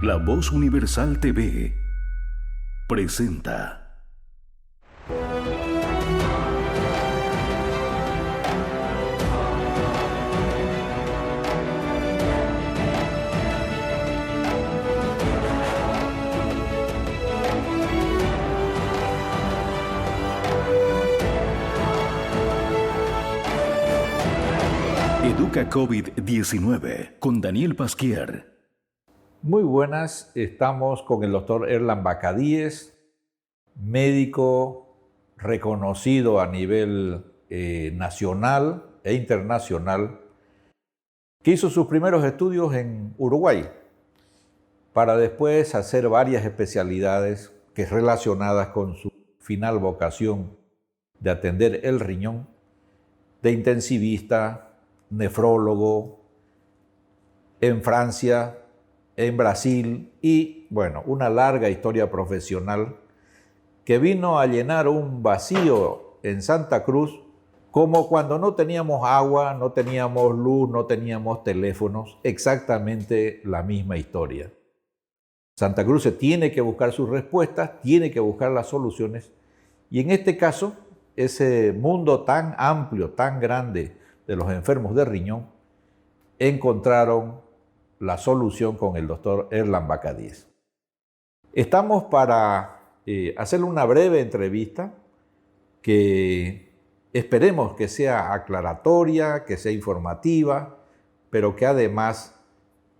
La Voz Universal TV presenta. Educa COVID-19 con Daniel Pasquier. Muy buenas, estamos con el doctor Erlan Bacadíes, médico reconocido a nivel nacional e internacional, que hizo sus primeros estudios en Uruguay, para después hacer varias especialidades relacionadas con su final vocación de atender el riñón, de intensivista, nefrólogo, en Francia, en Brasil y, bueno, una larga historia profesional que vino a llenar un vacío en Santa Cruz, como cuando no teníamos agua, no teníamos luz, no teníamos teléfonos, exactamente la misma historia. Santa Cruz se tiene que buscar sus respuestas, tiene que buscar las soluciones, y en este caso, ese mundo tan amplio, tan grande de los enfermos de riñón, encontraron la solución con el doctor Erlan Bacadíes. Estamos para hacerle una breve entrevista que esperemos que sea aclaratoria, que sea informativa, pero que además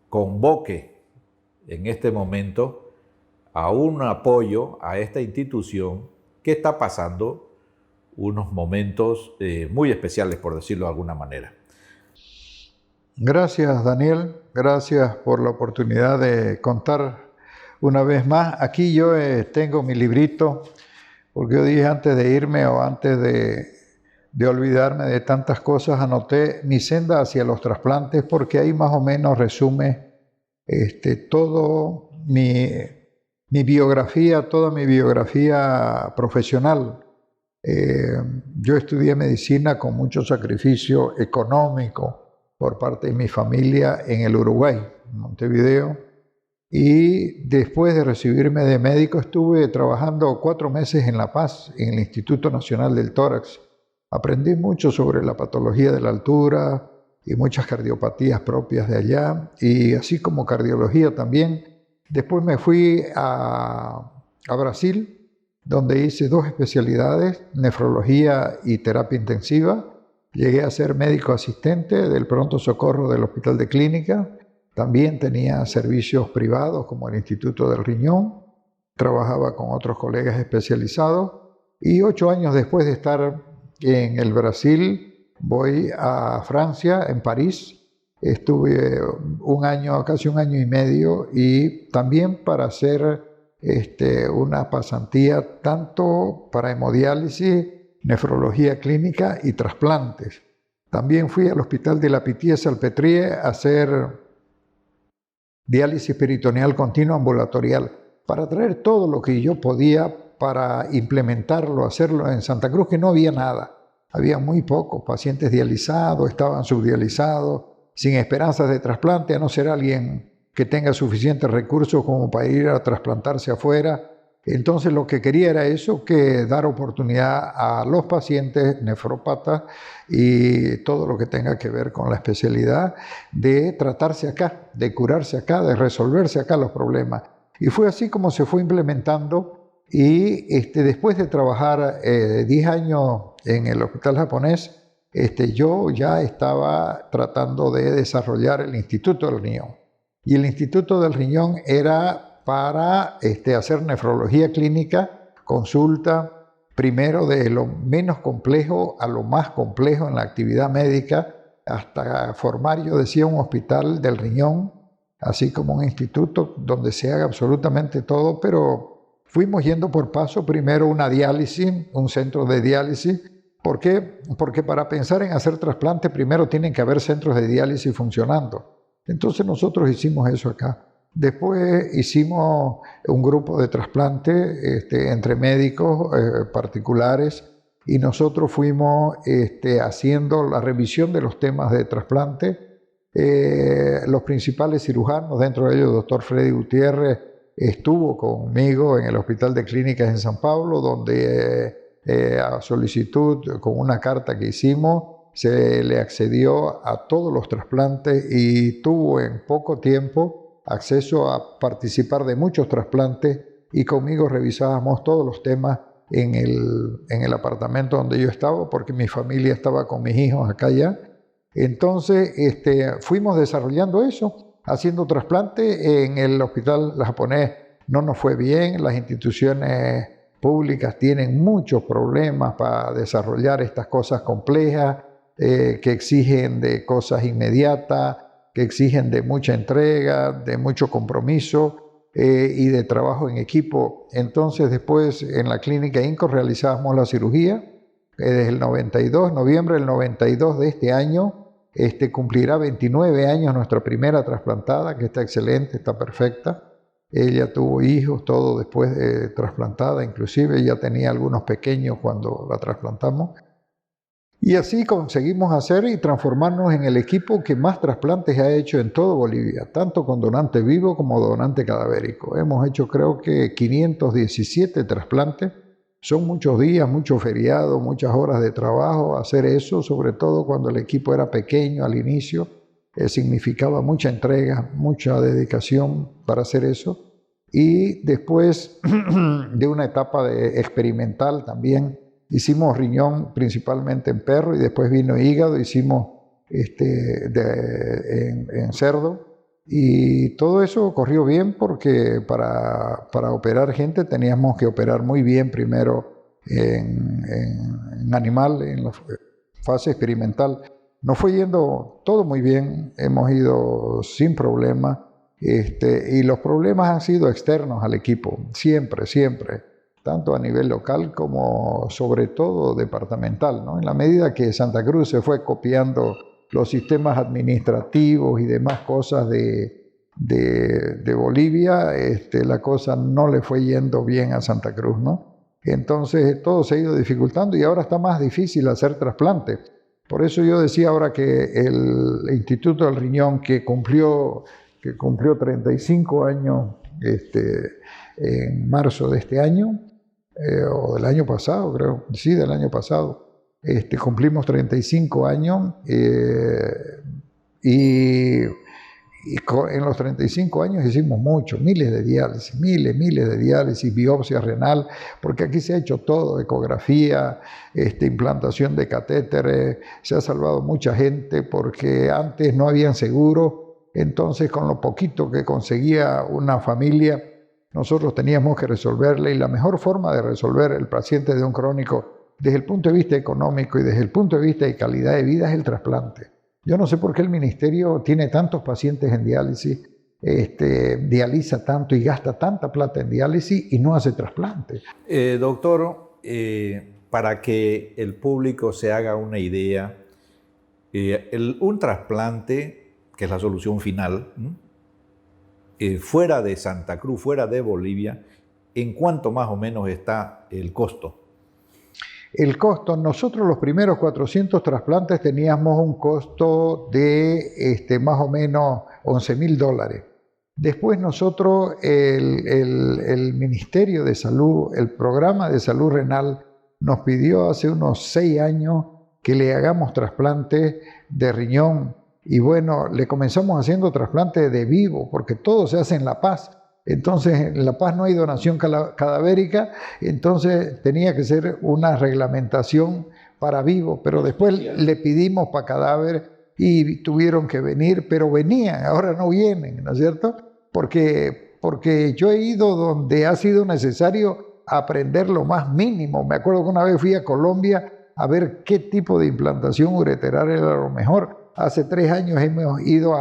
convoque en este momento a un apoyo a esta institución que está pasando unos momentos muy especiales, por decirlo de alguna manera. Gracias, Daniel. Gracias por la oportunidad de contar una vez más. Aquí yo tengo mi librito, porque yo dije antes de irme o antes de olvidarme de tantas cosas, anoté mi senda hacia los trasplantes, porque ahí más o menos resume todo mi biografía, toda mi biografía profesional. Yo estudié medicina con mucho sacrificio económico por parte de mi familia en el Uruguay, en Montevideo, y después de recibirme de médico estuve trabajando 4 meses en La Paz, en el Instituto Nacional del Tórax. Aprendí mucho sobre la patología de la altura y muchas cardiopatías propias de allá, y así como cardiología también. Después me fui a Brasil, donde hice 2 especialidades, nefrología y terapia intensiva. Llegué a ser médico asistente del pronto socorro del Hospital de Clínica. También tenía servicios privados como el Instituto del Riñón. Trabajaba con otros colegas especializados. Y 8 años después de estar en el Brasil, voy a Francia, en París. Estuve casi un año y medio, y también para hacer una pasantía tanto para hemodiálisis, nefrología clínica y trasplantes. También fui al Hospital de la Pitié-Salpêtrière a hacer diálisis peritoneal continua ambulatorial, para traer todo lo que yo podía para implementarlo, hacerlo en Santa Cruz, que no había nada. Había muy pocos pacientes dializados, estaban subdializados, sin esperanzas de trasplante, a no ser alguien que tenga suficientes recursos como para ir a trasplantarse afuera. Entonces lo que quería era eso, que dar oportunidad a los pacientes nefrópatas y todo lo que tenga que ver con la especialidad de tratarse acá, de curarse acá, de resolverse acá los problemas. Y fue así como se fue implementando, y después de trabajar 10 años en el hospital japonés, yo ya estaba tratando de desarrollar el Instituto del Riñón. Y el Instituto del Riñón era para hacer nefrología clínica, consulta, primero de lo menos complejo a lo más complejo en la actividad médica, hasta formar, yo decía, un hospital del riñón, así como un instituto donde se haga absolutamente todo, pero fuimos yendo por paso. Primero una diálisis, un centro de diálisis. ¿Por qué? Porque para pensar en hacer trasplante primero tienen que haber centros de diálisis funcionando. Entonces nosotros hicimos eso acá. Después hicimos un grupo de trasplante entre médicos particulares, y nosotros fuimos haciendo la revisión de los temas de trasplante Los principales cirujanos, dentro de ellos el doctor Freddy Gutiérrez, estuvo conmigo en el Hospital de Clínicas en San Pablo, donde a solicitud, con una carta que hicimos, se le accedió a todos los trasplantes y tuvo en poco tiempo acceso a participar de muchos trasplantes, y conmigo revisábamos todos los temas en el apartamento donde yo estaba, porque mi familia estaba con mis hijos acá ya. Entonces fuimos desarrollando eso, haciendo trasplantes. En el hospital japonés no nos fue bien, las instituciones públicas tienen muchos problemas para desarrollar estas cosas complejas, que exigen de cosas inmediatas, que exigen de mucha entrega, de mucho compromiso y de trabajo en equipo. Entonces después en la clínica INCO realizábamos la cirugía desde el 92, noviembre del 92 de este año. Cumplirá 29 años nuestra primera trasplantada, que está excelente, está perfecta. Ella tuvo hijos, todo después de trasplantada, inclusive ya tenía algunos pequeños cuando la trasplantamos. Y así conseguimos hacer y transformarnos en el equipo que más trasplantes ha hecho en todo Bolivia, tanto con donante vivo como donante cadavérico. Hemos hecho, creo que 517 trasplantes. Son muchos días, muchos feriados, muchas horas de trabajo hacer eso, sobre todo cuando el equipo era pequeño al inicio. Significaba mucha entrega, mucha dedicación para hacer eso. Y después de una etapa experimental también, hicimos riñón principalmente en perro y después vino hígado, hicimos en cerdo. Y todo eso corrió bien porque para operar gente teníamos que operar muy bien primero en animal, en la fase experimental. Nos fue yendo todo muy bien, hemos ido sin problema, y los problemas han sido externos al equipo, siempre, siempre, tanto a nivel local como sobre todo departamental, ¿no? En la medida que Santa Cruz se fue copiando los sistemas administrativos y demás cosas de Bolivia, la cosa no le fue yendo bien a Santa Cruz, ¿no? Entonces todo se ha ido dificultando y ahora está más difícil hacer trasplantes. Por eso yo decía ahora que el Instituto del Riñón, que cumplió 35 años en marzo de este año, o del año pasado, creo, sí, del año pasado, cumplimos 35 años y en los 35 años hicimos mucho, miles de diálisis, miles de diálisis, biopsia renal, porque aquí se ha hecho todo, ecografía, implantación de catéteres, se ha salvado mucha gente porque antes no habían seguro, entonces con lo poquito que conseguía una familia, nosotros teníamos que resolverle, y la mejor forma de resolver el paciente de un crónico desde el punto de vista económico y desde el punto de vista de calidad de vida es el trasplante. Yo no sé por qué el ministerio tiene tantos pacientes en diálisis, dializa tanto y gasta tanta plata en diálisis y no hace trasplante. Doctor, para que el público se haga una idea, un trasplante, que es la solución final, fuera de Santa Cruz, fuera de Bolivia, ¿en cuánto más o menos está el costo? El costo, nosotros los primeros 400 trasplantes teníamos un costo de más o menos $11.000. Después nosotros, el Ministerio de Salud, el Programa de Salud Renal, nos pidió hace unos 6 años que le hagamos trasplantes de riñón. Y bueno, le comenzamos haciendo trasplantes de vivo, porque todo se hace en La Paz. Entonces, en La Paz no hay donación cadavérica, entonces tenía que ser una reglamentación para vivo, pero después le pedimos para cadáver y tuvieron que venir, pero venían, ahora no vienen, ¿no es cierto? Porque yo he ido donde ha sido necesario aprender lo más mínimo. Me acuerdo que una vez fui a Colombia a ver qué tipo de implantación ureteral era lo mejor. Hace 3 años hemos ido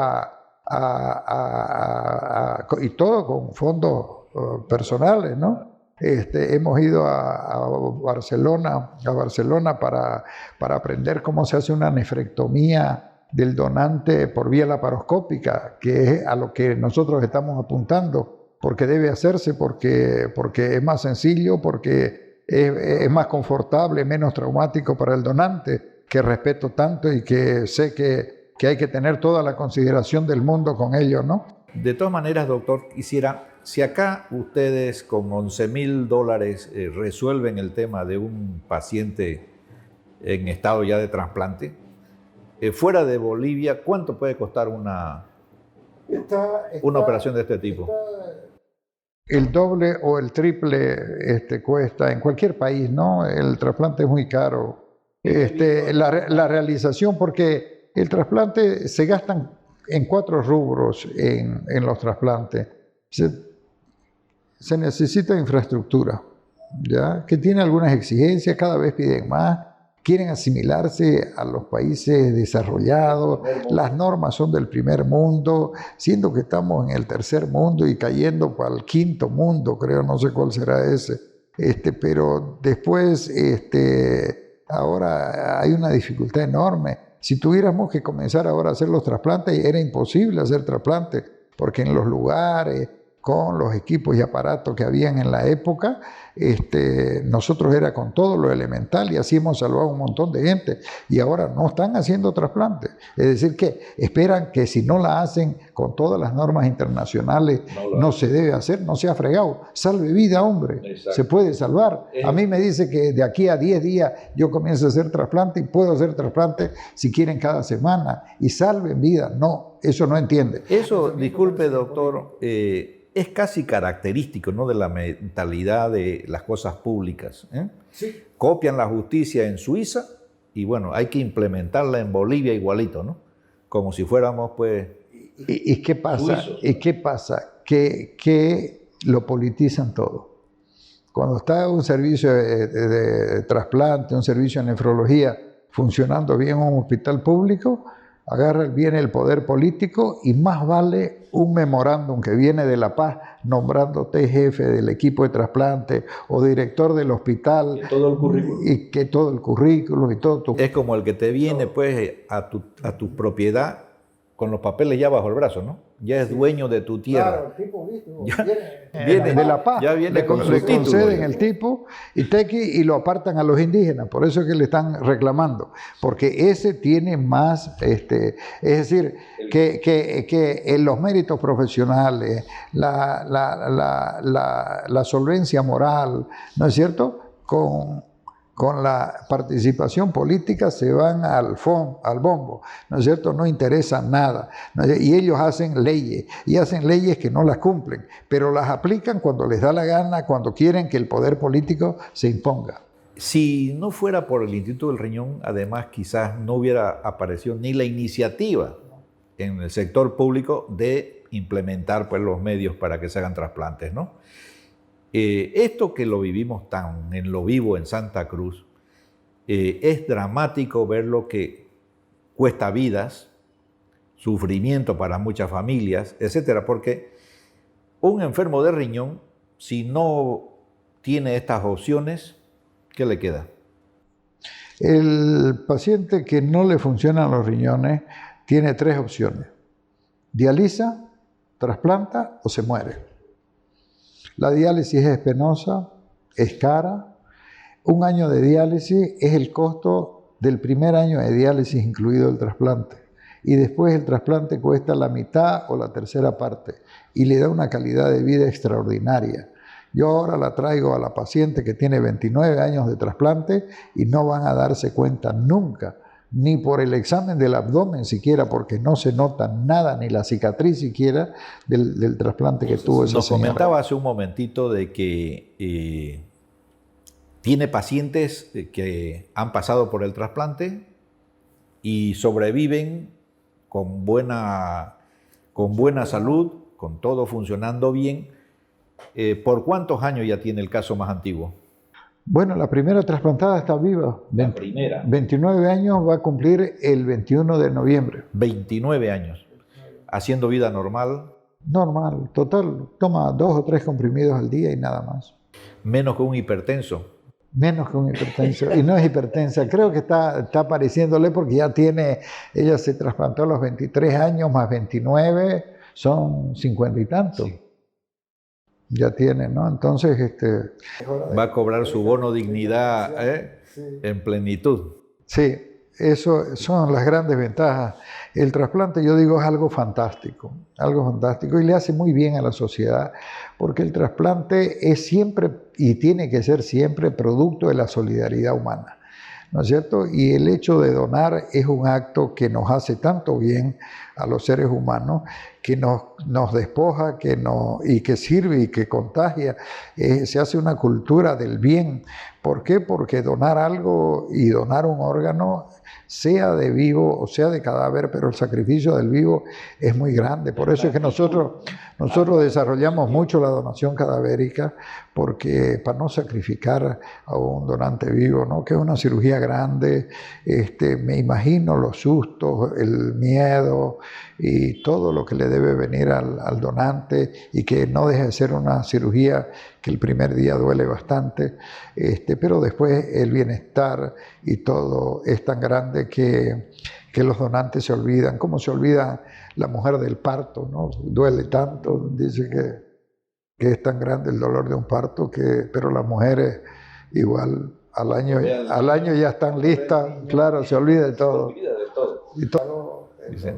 y todo con fondos personales, ¿no? Hemos ido a Barcelona para aprender cómo se hace una nefrectomía del donante por vía laparoscópica, que es a lo que nosotros estamos apuntando, porque debe hacerse, porque es más sencillo, porque es más confortable, menos traumático para el donante, que respeto tanto y que sé que que hay que tener toda la consideración del mundo con ellos, ¿no? De todas maneras, doctor, quisiera, si acá ustedes con $11,000 resuelven el tema de un paciente en estado ya de trasplante, fuera de Bolivia, ¿cuánto puede costar una operación de este tipo? El doble o el triple cuesta en cualquier país, ¿no? El trasplante es muy caro. La realización, porque el trasplante se gastan en 4 rubros en los trasplantes. Se necesita infraestructura, ¿ya? Que tiene algunas exigencias, cada vez piden más, quieren asimilarse a los países desarrollados, las normas son del primer mundo, siendo que estamos en el tercer mundo y cayendo para el quinto mundo, creo, no sé cuál será ese. Pero después, ahora hay una dificultad enorme. Si tuviéramos que comenzar ahora a hacer los trasplantes, era imposible hacer trasplantes, porque en los lugares, con los equipos y aparatos que habían en la época, nosotros era con todo lo elemental y así hemos salvado un montón de gente. Y ahora no están haciendo trasplantes. Es decir, que esperan que si no la hacen con todas las normas internacionales, no se debe hacer, no se ha fregado. Salve vida, hombre. Exacto. Se puede salvar. A mí me dice que de aquí a 10 días yo comienzo a hacer trasplante y puedo hacer trasplante si quieren cada semana. Y salven vida. No, eso no entiende. Eso, disculpe, doctor, es casi característico, ¿no?, de la mentalidad de las cosas públicas. Sí. Copian la justicia en Suiza y bueno, hay que implementarla en Bolivia igualito, ¿no? Como si fuéramos, pues... ¿Y qué pasa? Suizos, ¿no? ¿Y qué pasa? Que lo politizan todo. Cuando está un servicio de trasplante, un servicio de nefrología funcionando bien en un hospital público, viene el poder político y más vale un memorándum que viene de La Paz nombrándote jefe del equipo de trasplante o director del hospital. Y todo el currículum. Y que todo el currículum y todo tu... Es como el que te viene pues a tu propiedad con los papeles ya bajo el brazo, ¿no? Ya es dueño de tu tierra. Claro, el tipo viene de La Paz, ya viene con le conceden el tipo y lo apartan a los indígenas, por eso es que le están reclamando, porque ese tiene más, es decir, que en los méritos profesionales, la solvencia moral, ¿no es cierto?, con la participación política se van al bombo, ¿no es cierto? No interesa nada. Y ellos hacen leyes, y hacen leyes que no las cumplen, pero las aplican cuando les da la gana, cuando quieren que el poder político se imponga. Si no fuera por el Instituto del Riñón, además quizás no hubiera aparecido ni la iniciativa en el sector público de implementar pues, los medios para que se hagan trasplantes, ¿no? Esto que lo vivimos tan en lo vivo en Santa Cruz, es dramático ver lo que cuesta vidas, sufrimiento para muchas familias, etcétera, porque un enfermo de riñón, si no tiene estas opciones, ¿qué le queda? El paciente que no le funcionan los riñones tiene 3 opciones: dializa, trasplanta o se muere. La diálisis es penosa, es cara. Un año de diálisis es el costo del primer año de diálisis, incluido el trasplante. Y después el trasplante cuesta la mitad o la tercera parte y le da una calidad de vida extraordinaria. Yo ahora la traigo a la paciente que tiene 29 años de trasplante y no van a darse cuenta nunca, ni por el examen del abdomen siquiera, porque no se nota nada, ni la cicatriz siquiera del trasplante que tuvo esa señora. Nos comentaba hace un momentito de que tiene pacientes que han pasado por el trasplante y sobreviven con buena salud, con todo funcionando bien. ¿Por cuántos años ya tiene el caso más antiguo? Bueno, la primera trasplantada está viva. La primera. 29 años, va a cumplir el 21 de noviembre. 29 años. Haciendo vida normal. Normal, total. Toma 2 o 3 comprimidos al día y nada más. Menos que un hipertenso. Menos que un hipertenso. Y no es hipertensa. Creo que está pareciéndole porque ya tiene... Ella se trasplantó a los 23 años más 29, son 50 y tantos. Sí. Ya tiene, ¿no? Entonces, va a cobrar su bono dignidad en plenitud. Sí, eso son las grandes ventajas. El trasplante, yo digo, es algo fantástico y le hace muy bien a la sociedad, porque el trasplante es siempre y tiene que ser siempre producto de la solidaridad humana, ¿no es cierto? Y el hecho de donar es un acto que nos hace tanto bien a los seres humanos, que nos despoja, y que sirve y que contagia. Se hace una cultura del bien. ¿Por qué? Porque donar algo y donar un órgano, sea de vivo o sea de cadáver, pero el sacrificio del vivo es muy grande. Por eso es que nosotros desarrollamos mucho la donación cadavérica, porque para no sacrificar a un donante vivo, ¿no? Que es una cirugía grande, me imagino los sustos, el miedo y todo lo que le debe venir al donante, y que no deja de ser una cirugía que el primer día duele bastante, pero después el bienestar y todo es tan grande que los donantes se olvidan, como se olvida la mujer del parto, ¿no? Duele tanto, dice que es tan grande el dolor de un parto, pero las mujeres igual al año ya están listas, claro, se olvida de todo. Y todo. Dicen,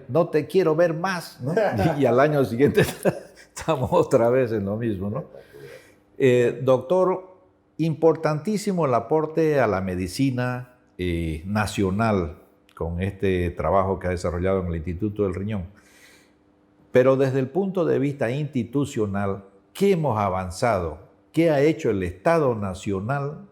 no te quiero ver más, ¿no? Y al año siguiente estamos otra vez en lo mismo, ¿no? Doctor, importantísimo el aporte a la medicina nacional con este trabajo que ha desarrollado en el Instituto del Riñón. Pero desde el punto de vista institucional, ¿qué hemos avanzado? ¿Qué ha hecho el Estado Nacional?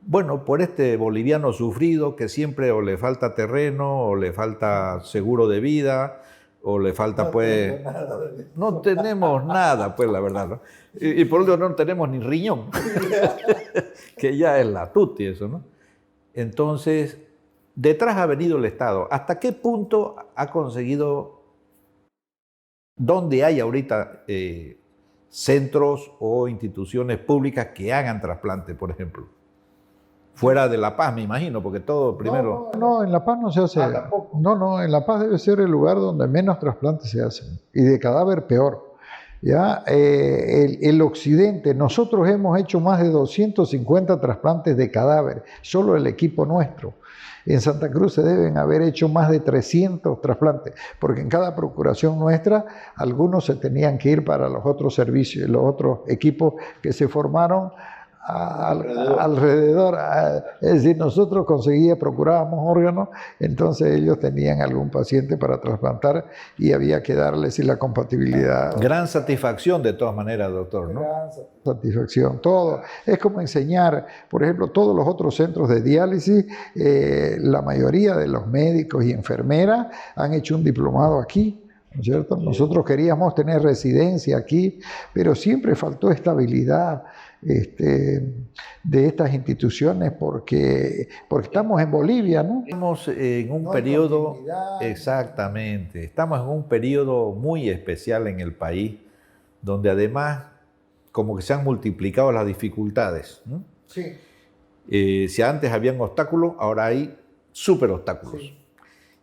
Bueno, por este boliviano sufrido que siempre o le falta terreno, o le falta seguro de vida, o le falta pues... No tenemos nada, pues la verdad, ¿no? Y por último no tenemos ni riñón, que ya es la tuti eso, ¿no? Entonces, detrás ha venido el Estado. ¿Hasta qué punto ha conseguido, dónde hay ahorita centros o instituciones públicas que hagan trasplante, por ejemplo? Fuera de La Paz, me imagino, porque todo primero... No, en La Paz no se hace. No, en La Paz debe ser el lugar donde menos trasplantes se hacen. Y de cadáver peor. ¿Ya? El occidente, nosotros hemos hecho más de 250 trasplantes de cadáver, solo el equipo nuestro. En Santa Cruz se deben haber hecho más de 300 trasplantes, porque en cada procuración nuestra, algunos se tenían que ir para los otros servicios, los otros equipos que se formaron alrededor. Es decir, nosotros procurábamos órganos, entonces ellos tenían algún paciente para trasplantar y había que darles la compatibilidad. Gran satisfacción de todas maneras, doctor, ¿no? Gran satisfacción, todo. Es como enseñar, por ejemplo, todos los otros centros de diálisis, la mayoría de los médicos y enfermeras han hecho un diplomado aquí, ¿no es cierto? Nosotros queríamos tener residencia aquí, pero siempre faltó estabilidad de estas instituciones porque estamos en Bolivia, ¿no? Estamos en un periodo, exactamente, estamos en un periodo muy especial en el país, donde además como que se han multiplicado las dificultades, ¿no? Sí. Si antes habían obstáculos, ahora hay súper obstáculos. Sí.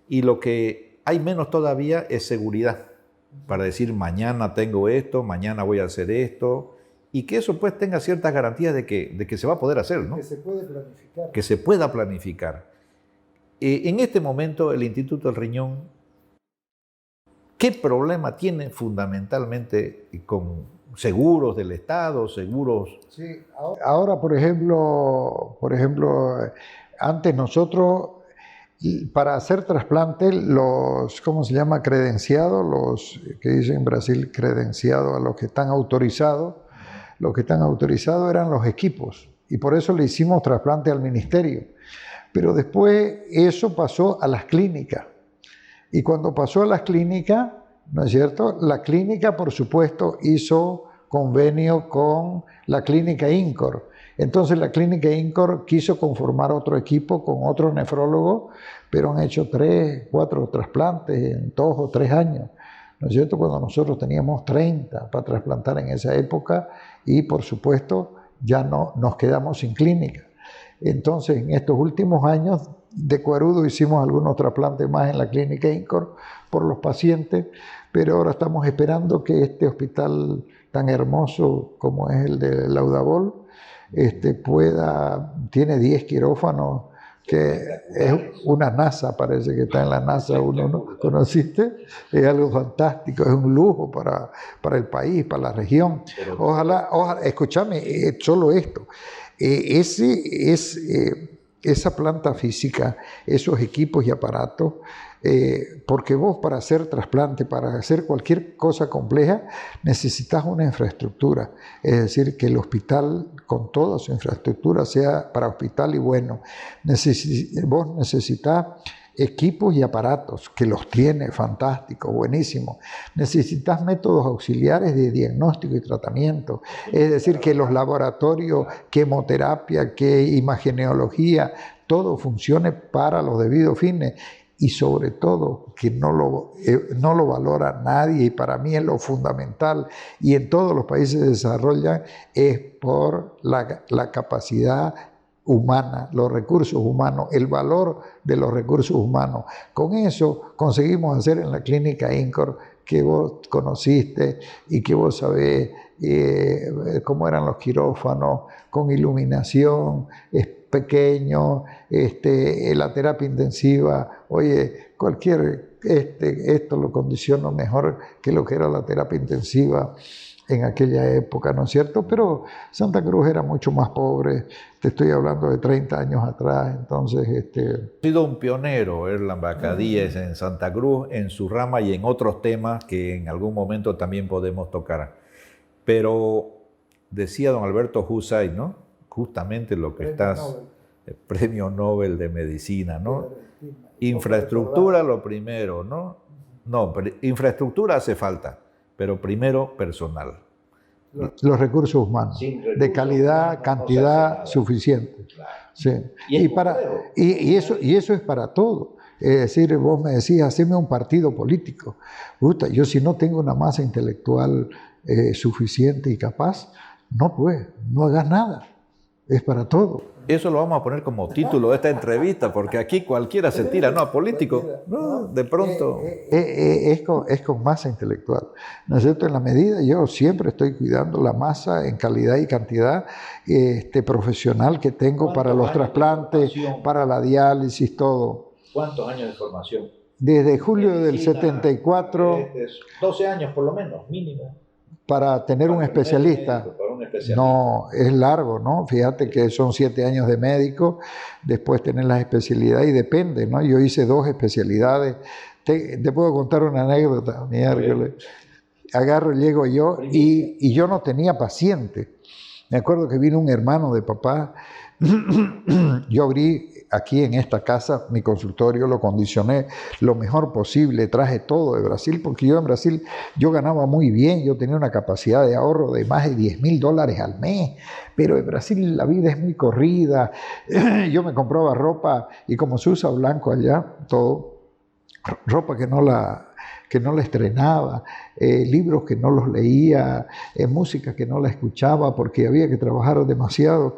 Y lo que hay menos todavía es seguridad, para decir mañana tengo esto, mañana voy a hacer esto, y que eso pues tenga ciertas garantías de que se va a poder hacer, ¿no? Que se puede planificar. Que se pueda planificar. En este momento el Instituto del Riñón, ¿qué problema tiene fundamentalmente con seguros del Estado, seguros? Sí, ahora por ejemplo, antes nosotros, para hacer trasplante, ¿cómo se llama? Credenciados, los que dicen en Brasil credenciados, a los que están autorizados. Los que están autorizados eran los equipos y por eso le hicimos trasplante al ministerio. Pero después eso pasó a las clínicas. Y cuando pasó a las clínicas, ¿no es cierto? La clínica, por supuesto, hizo convenio con la clínica INCOR. Entonces la clínica INCOR quiso conformar otro equipo con otros nefrólogos, pero han hecho 3, 4 trasplantes en 2 o 3 años. ¿No es cierto? Cuando nosotros teníamos 30 para trasplantar en esa época y por supuesto ya no nos quedamos sin clínica. Entonces en estos últimos años de Cuarudo hicimos algunos trasplantes más en la clínica INCOR por los pacientes, pero ahora estamos esperando que este hospital tan hermoso como es el de Laudabol tiene 10 quirófanos, que es una NASA, parece que está en la NASA uno, ¿no? ¿Conociste? Es algo fantástico, es un lujo para el país, para la región. Ojalá, escúchame, solo esto. Esa planta física, esos equipos y aparatos, porque vos para hacer trasplante, para hacer cualquier cosa compleja, necesitas una infraestructura. Es decir, que el hospital, con toda su infraestructura, sea para hospital y bueno. Vos necesitas equipos y aparatos, que los tiene, fantástico, buenísimo. Necesitas métodos auxiliares de diagnóstico y tratamiento. Es decir, que los laboratorios, quimioterapia, que imagenología, todo funcione para los debidos fines. Y sobre todo, que no lo valora nadie, y para mí es lo fundamental, y en todos los países se desarrollan, es por la capacidad humana, los recursos humanos, el valor de los recursos humanos. Con eso conseguimos hacer en la clínica INCOR, que vos conociste y que vos sabés cómo eran los quirófanos, con iluminación, es pequeño, la terapia intensiva, oye, esto lo condiciono mejor que lo que era la terapia intensiva en aquella época, ¿no es cierto? Pero Santa Cruz era mucho más pobre, te estoy hablando de 30 años atrás, entonces... Ha sido un pionero, Erland Bacadíes, en Santa Cruz, en su rama y en otros temas que en algún momento también podemos tocar. Pero decía don Alberto Husay, ¿no? Justamente lo que estás... Premio Nobel de Medicina, ¿no? Infraestructura lo primero, ¿no? No, infraestructura hace falta, pero primero personal. Los recursos humanos, de calidad, cantidad suficiente. Claro. Sí. Y eso es para todo. Es decir, vos me decías, haceme un partido político. Puta, yo si no tengo una masa intelectual suficiente y capaz, no hagas nada. Es para todo. Eso lo vamos a poner como título de esta entrevista, porque aquí cualquiera se tira, ¿no? A político, ¿no? De pronto. Es con masa intelectual, ¿no es cierto? En la medida, yo siempre estoy cuidando la masa en calidad y cantidad profesional que tengo para los trasplantes, para la diálisis, todo. ¿Cuántos años de formación? Desde julio del 74. 12 años por lo menos, mínimo. Para tener un especialista. No, es largo, ¿no? Fíjate que son 7 años de médico, después tener las especialidades y depende, ¿no? Yo hice 2 especialidades. Te puedo contar una anécdota, miércoles. Llego yo y yo no tenía paciente. Me acuerdo que vino un hermano de papá. Yo abrí aquí en esta casa mi consultorio, lo condicioné lo mejor posible, traje todo de Brasil, porque yo en Brasil yo ganaba muy bien, yo tenía una capacidad de ahorro de más de $10.000 al mes, pero en Brasil la vida es muy corrida. Yo me compraba ropa y como se usa blanco allá, todo, ropa que no la estrenaba, libros que no los leía, música que no la escuchaba porque había que trabajar demasiado.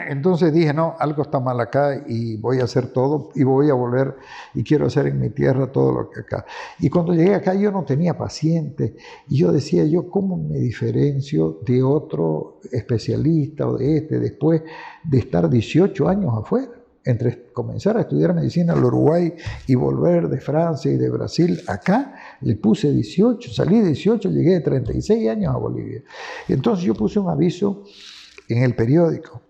Entonces dije, no, algo está mal acá y voy a hacer todo y voy a volver y quiero hacer en mi tierra todo lo que acá. Y cuando llegué acá yo no tenía pacientes y yo decía, ¿cómo me diferencio de otro especialista o de después de estar 18 años afuera? Entre comenzar a estudiar medicina en el Uruguay y volver de Francia y de Brasil acá, le puse 18, salí de 18, llegué de 36 años a Bolivia. Entonces yo puse un aviso en el periódico.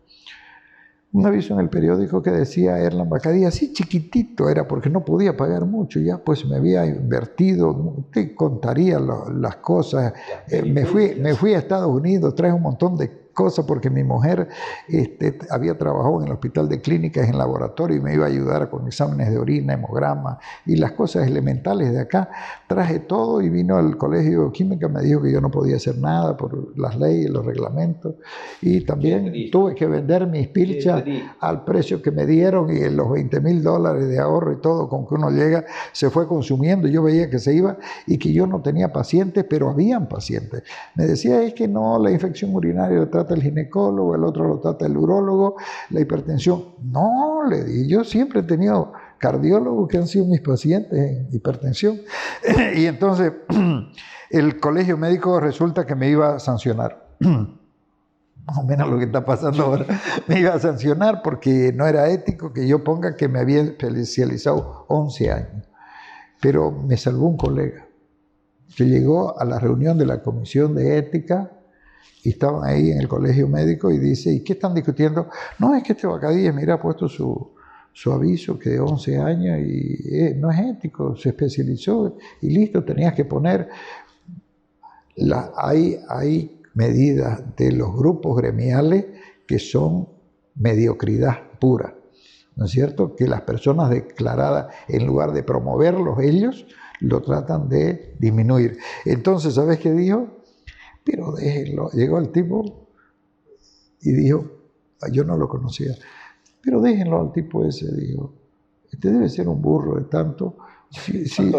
Un aviso en el periódico que decía Erland Bacadíes, así chiquitito era porque no podía pagar mucho, ya pues me había invertido, te contaría las cosas, me fui a Estados Unidos, traje un montón de cosas porque mi mujer había trabajado en el hospital de clínicas en laboratorio y me iba a ayudar con exámenes de orina, hemograma y las cosas elementales de acá. Traje todo y vino al colegio de química, me dijo que yo no podía hacer nada por las leyes, los reglamentos y también tuve que vender mis pilchas al precio que me dieron y los $20.000 de ahorro y todo con que uno llega se fue consumiendo. Yo veía que se iba y que yo no tenía pacientes, pero habían pacientes. Me decía, es que no, la infección urinaria lo trata el ginecólogo, el otro lo trata el urólogo, la hipertensión. No, le dije, yo siempre he tenido cardiólogos que han sido mis pacientes en hipertensión. Y entonces el colegio médico resulta que me iba a sancionar. más o menos lo que está pasando ahora, me iba a sancionar porque no era ético que yo ponga que me había especializado 11 años. Pero me salvó un colega que llegó a la reunión de la comisión de ética y estaban ahí en el colegio médico y dice, ¿y qué están discutiendo? No, es que este Bacadíes, mira, ha puesto su aviso que de 11 años y no es ético, se especializó y listo, tenías que poner. Hay medidas de los grupos gremiales que son mediocridad pura, ¿no es cierto? Que las personas declaradas, en lugar de promoverlos ellos, lo tratan de disminuir. Entonces, ¿sabes qué dijo? Pero déjenlo. Llegó el tipo y dijo, yo no lo conocía, pero déjenlo al tipo ese, dijo, este debe ser un burro de tanto. Sí,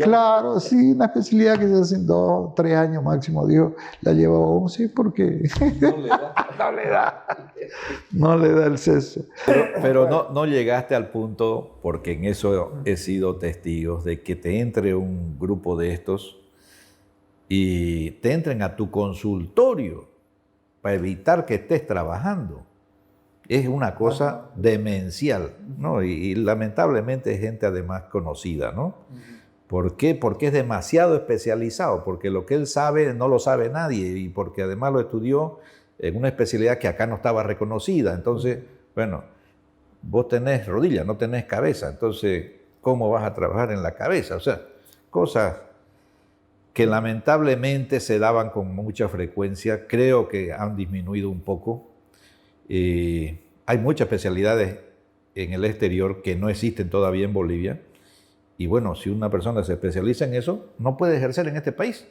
claro, sí, una especialidad que se hace en 2, 3 años máximo, dijo, la lleva a 11 porque no le da el ceso. Pero no llegaste al punto, porque en eso he sido testigo, de que te entre un grupo de estos y te entren a tu consultorio para evitar que estés trabajando. Es una cosa demencial, ¿no? Y lamentablemente es gente además conocida, ¿no? ¿Por qué? Porque es demasiado especializado, porque lo que él sabe no lo sabe nadie y porque además lo estudió en una especialidad que acá no estaba reconocida. Entonces, bueno, vos tenés rodilla, no tenés cabeza, entonces, ¿cómo vas a trabajar en la cabeza? O sea, cosas que lamentablemente se daban con mucha frecuencia, creo que han disminuido un poco. Hay muchas especialidades en el exterior que no existen todavía en Bolivia. Y bueno, si una persona se especializa en eso, no puede ejercer en este país.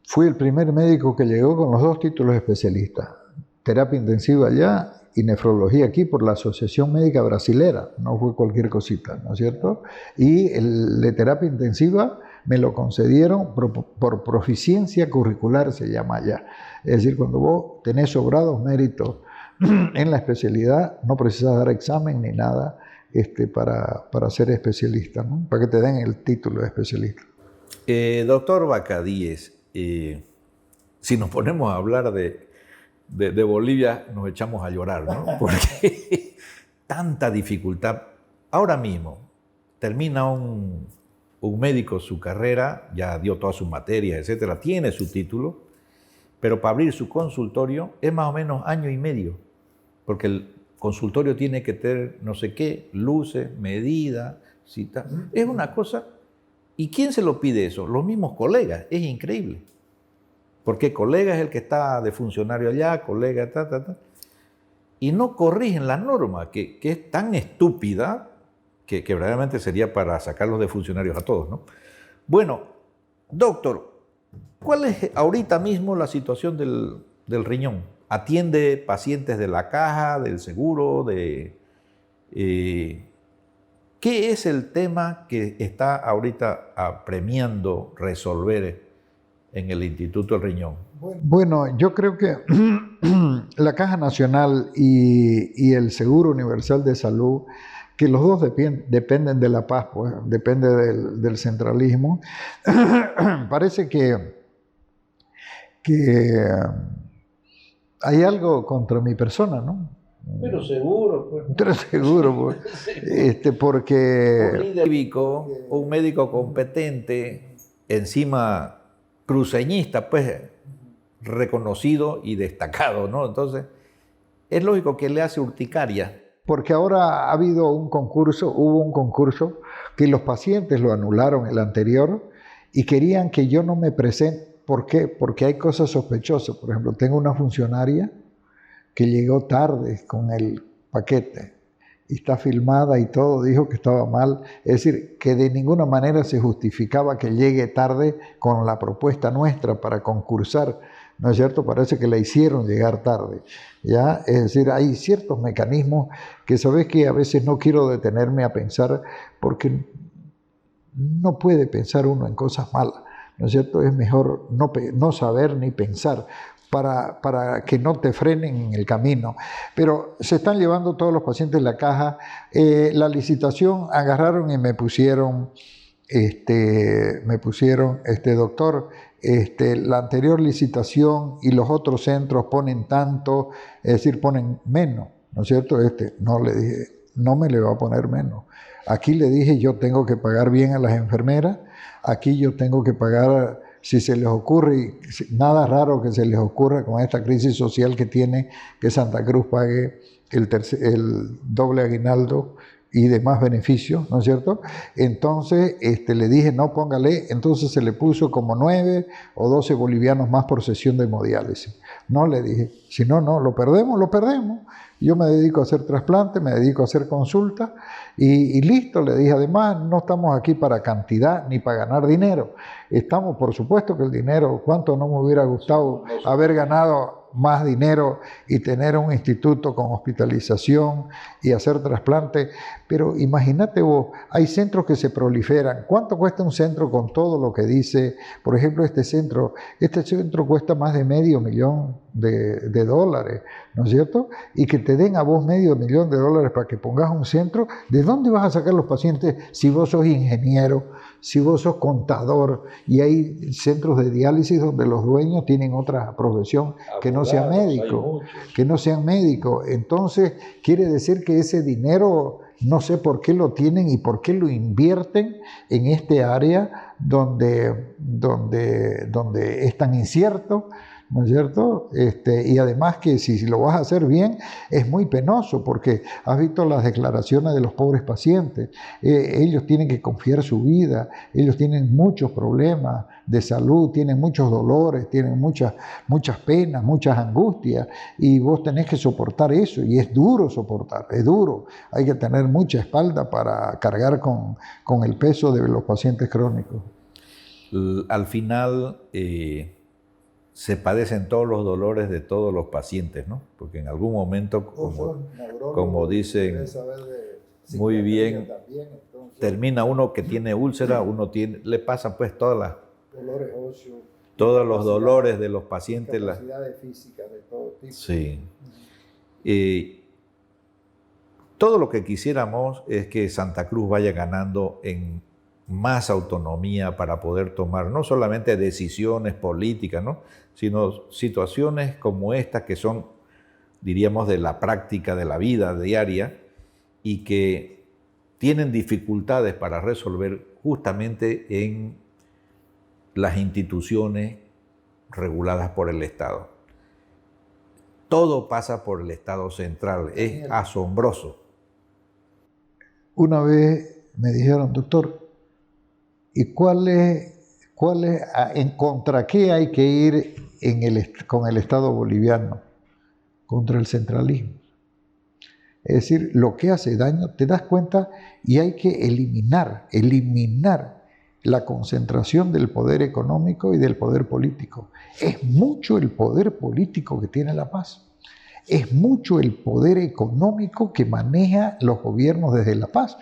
Fui el primer médico que llegó con los 2 títulos de especialista. Terapia intensiva allá y nefrología aquí por la Asociación Médica Brasilera. No fue cualquier cosita, ¿no es cierto? Y el de terapia intensiva me lo concedieron por proficiencia curricular, se llama allá. Es decir, cuando vos tenés sobrados méritos en la especialidad, no precisas dar examen ni nada para ser especialista, ¿no? Para que te den el título de especialista. Doctor Bacadíes, si nos ponemos a hablar de Bolivia, nos echamos a llorar, ¿no? Porque tanta dificultad. Ahora mismo, termina un médico su carrera, ya dio todas sus materias, etcétera, tiene su título, pero para abrir su consultorio es más o menos 1 año y medio. Porque el consultorio tiene que tener no sé qué, luces, medidas, cita. Es una cosa. ¿Y quién se lo pide eso? Los mismos colegas. Es increíble. Porque colega es el que está de funcionario allá, colega, y no corrigen la norma, que es tan estúpida que verdaderamente sería para sacarlos de funcionarios a todos, ¿no? Bueno, doctor, ¿cuál es ahorita mismo la situación del riñón? ¿Atiende pacientes de la caja, del seguro? ¿Qué es el tema que está ahorita apremiando resolver en el Instituto del Riñón? Bueno, yo creo que la Caja Nacional y el Seguro Universal de Salud, que los dos dependen de la paz, pues, depende del centralismo, parece que hay algo contra mi persona, ¿no? Pero seguro, pues. Pero seguro, pues. Porque... Un líder cívico, un médico competente, encima cruceñista, pues, reconocido y destacado, ¿no? Entonces, es lógico que le hace urticaria. Porque ahora hubo un concurso que los pacientes lo anularon el anterior y querían que yo no me presente. ¿Por qué? Porque hay cosas sospechosas. Por ejemplo, tengo una funcionaria que llegó tarde con el paquete y está filmada y todo, dijo que estaba mal. Es decir, que de ninguna manera se justificaba que llegue tarde con la propuesta nuestra para concursar, ¿no es cierto? Parece que la hicieron llegar tarde, ¿ya? Es decir, hay ciertos mecanismos que, ¿sabes qué? A veces no quiero detenerme a pensar porque no puede pensar uno en cosas malas. ¿No es cierto? Es mejor no saber ni pensar para que no te frenen en el camino. Pero se están llevando todos los pacientes en la caja. La licitación agarraron y me pusieron, doctor, la anterior licitación y los otros centros ponen tanto, es decir, ponen menos, ¿no es cierto? No le dije, no me le va a poner menos. Aquí le dije, yo tengo que pagar bien a las enfermeras, aquí yo tengo que pagar, si se les ocurre, nada raro que se les ocurra con esta crisis social que tiene, que Santa Cruz pague el doble aguinaldo y demás beneficios, ¿no es cierto? Entonces le dije, no, póngale, entonces se le puso como 9 o 12 bolivianos más por sesión de hemodiálisis. No, le dije, si no, lo perdemos, lo perdemos. Yo me dedico a hacer trasplante, me dedico a hacer consultas y listo, le dije, además no estamos aquí para cantidad ni para ganar dinero. Estamos, por supuesto que el dinero, ¿cuánto no me hubiera gustado haber ganado más dinero y tener un instituto con hospitalización y hacer trasplante? Pero imagínate vos, hay centros que se proliferan. ¿Cuánto cuesta un centro con todo lo que dice? Por ejemplo, este centro cuesta más de $500,000 de dólares, ¿no es cierto? Y que te den a vos $500,000 para que pongas un centro. ¿De dónde vas a sacar los pacientes si vos sos ingeniero, si vos sos contador? Y hay centros de diálisis donde los dueños tienen otra profesión que no sean médicos, Entonces, quiere decir que ese dinero, no sé por qué lo tienen y por qué lo invierten en este área donde es tan incierto, ¿no es cierto? Y además que si lo vas a hacer bien, es muy penoso, porque has visto las declaraciones de los pobres pacientes. Ellos tienen que confiar su vida, ellos tienen muchos problemas de salud, tienen muchos dolores, tienen muchas penas, muchas angustias, y vos tenés que soportar eso, y es duro soportar, es duro. Hay que tener mucha espalda para cargar con el peso de los pacientes crónicos. Al final se padecen todos los dolores de todos los pacientes, ¿no? Porque en algún momento, como dicen muy bien, termina uno que tiene úlcera, le pasa pues todos los dolores de los pacientes. Capacidades físicas de todo tipo. Sí. Todo lo que quisiéramos es que Santa Cruz vaya ganando en más autonomía para poder tomar no solamente decisiones políticas, ¿no?, sino situaciones como esta que son, diríamos, de la práctica de la vida diaria y que tienen dificultades para resolver justamente en las instituciones reguladas por el Estado. Todo pasa por el Estado central, es asombroso. Una vez me dijeron, doctor, ¿y contra qué hay que ir con el Estado boliviano? Contra el centralismo. Es decir, lo que hace daño, te das cuenta, y hay que eliminar la concentración del poder económico y del poder político. Es mucho el poder político que tiene La Paz. Es mucho el poder económico que maneja los gobiernos desde La Paz.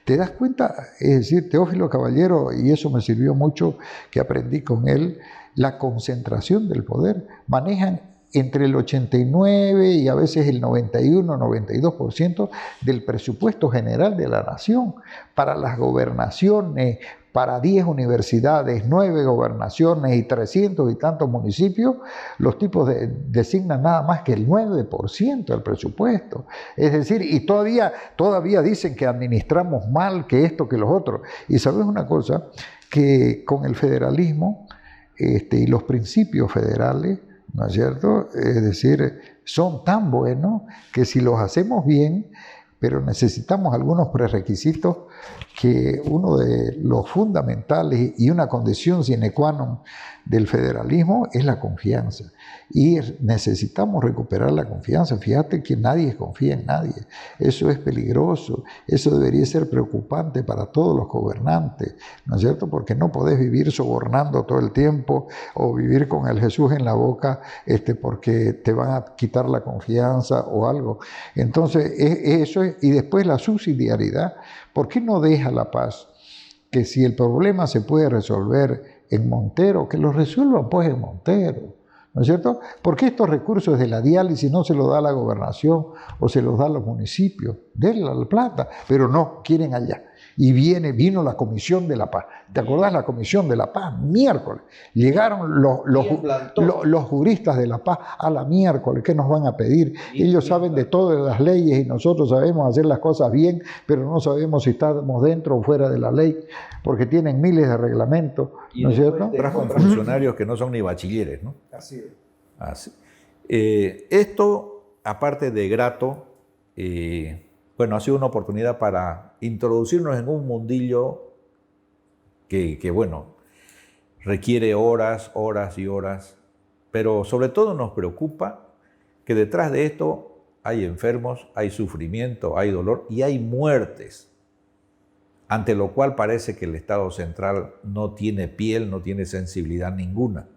¿Te das cuenta? Es decir, Teófilo Caballero, y eso me sirvió mucho, que aprendí con él, la concentración del poder. Manejan entre el 89 y a veces el 91, 92% del presupuesto general de la nación para las gobernaciones, para 10 universidades, 9 gobernaciones y 300 y tantos municipios. Los tipos designan nada más que el 9% del presupuesto. Es decir, y todavía dicen que administramos mal, que esto, que los otros. Y sabes una cosa, que con el federalismo y los principios federales, ¿no es cierto? Es decir, son tan buenos que si los hacemos bien, pero necesitamos algunos prerequisitos, que uno de los fundamentales y una condición sine qua non del federalismo es la confianza. Y necesitamos recuperar la confianza. Fíjate que nadie confía en nadie. Eso es peligroso. Eso debería ser preocupante para todos los gobernantes, ¿no es cierto? Porque no podés vivir sobornando todo el tiempo o vivir con el Jesús en la boca porque te van a quitar la confianza o algo. Entonces, eso es. Y después la subsidiariedad. ¿Por qué no deja La Paz que si el problema se puede resolver en Montero, que lo resuelvan pues en Montero? ¿No es cierto? ¿Por qué estos recursos de la diálisis no se los da a la gobernación o se los da a los municipios? Denle la plata, pero no, quieren allá. Y vino la Comisión de la Paz. ¿Te acordás la Comisión de la Paz? Miércoles. Llegaron los juristas de la paz a la miércoles. ¿Qué nos van a pedir? Ellos saben de todas las leyes y nosotros sabemos hacer las cosas bien, pero no sabemos si estamos dentro o fuera de la ley, porque tienen miles de reglamentos, ¿no es cierto? Trabajan con funcionarios que no son ni bachilleres, ¿no? Así es. Así. Esto, aparte de grato, bueno, ha sido una oportunidad para introducirnos en un mundillo que bueno, requiere horas, horas y horas, pero sobre todo nos preocupa que detrás de esto hay enfermos, hay sufrimiento, hay dolor y hay muertes, ante lo cual parece que el Estado central no tiene piel, no tiene sensibilidad ninguna.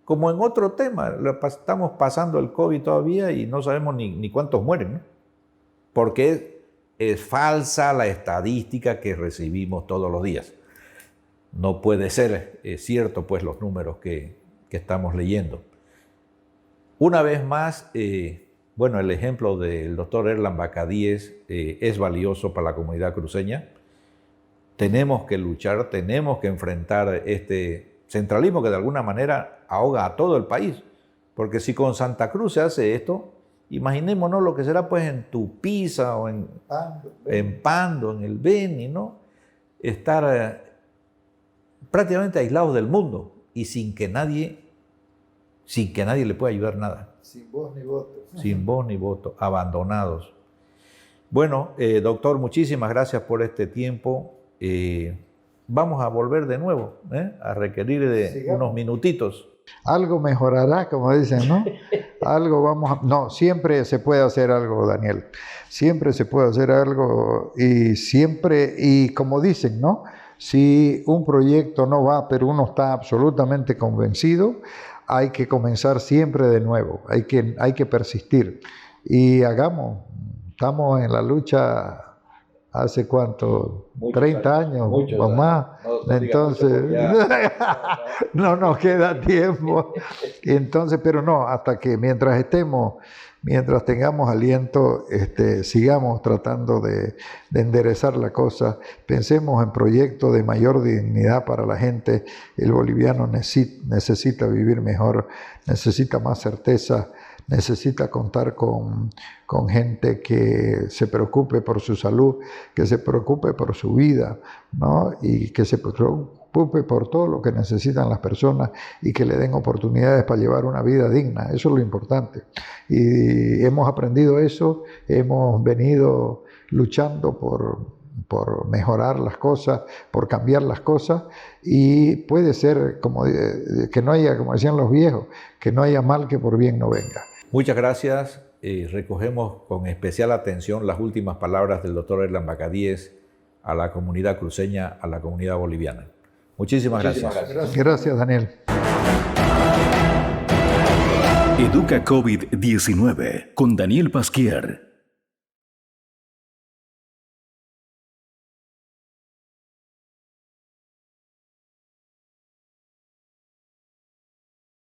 Como en otro tema, estamos pasando el COVID todavía y no sabemos ni cuántos mueren, ¿no? Porque es falsa la estadística que recibimos todos los días. No puede ser cierto, pues, los números que estamos leyendo. Una vez más, bueno, el ejemplo del doctor Erland Bacadíes es valioso para la comunidad cruceña. Tenemos que luchar, tenemos que enfrentar este centralismo que de alguna manera ahoga a todo el país. Porque si con Santa Cruz se hace esto, imaginémonos lo que será pues en Tupiza o en Pando, en el Beni, ¿no? Estar prácticamente aislados del mundo y sin que nadie le pueda ayudar nada. Sin voz ni voto. Sin voz ni voto, abandonados. Bueno, doctor, muchísimas gracias por este tiempo. Vamos a volver de nuevo, a requerir de unos minutitos. Algo mejorará, como dicen, ¿no? Algo vamos a... No, siempre se puede hacer algo, Daniel. Siempre se puede hacer algo y como dicen, ¿no? Si un proyecto no va, pero uno está absolutamente convencido, hay que comenzar siempre de nuevo, hay que persistir. Y estamos en la lucha hace ¿cuánto? 30 años o más. Entonces, no nos queda tiempo. Entonces, pero no, hasta que mientras tengamos aliento, sigamos tratando de enderezar la cosa. Pensemos en proyectos de mayor dignidad para la gente. El boliviano necesita vivir mejor, necesita más certeza, necesita contar con gente que se preocupe por su salud, que se preocupe por su vida, ¿no? Y que se preocupe por todo lo que necesitan las personas y que le den oportunidades para llevar una vida digna. Eso es lo importante. Y hemos aprendido eso, hemos venido luchando por mejorar las cosas, por cambiar las cosas, y puede ser que no haya, como decían los viejos, que no haya mal que por bien no venga. Muchas gracias. Recogemos con especial atención las últimas palabras del doctor Erland Bacadíes a la comunidad cruceña, a la comunidad boliviana. Muchísimas gracias. Gracias, Daniel. Educa COVID-19 con Daniel Pasquier.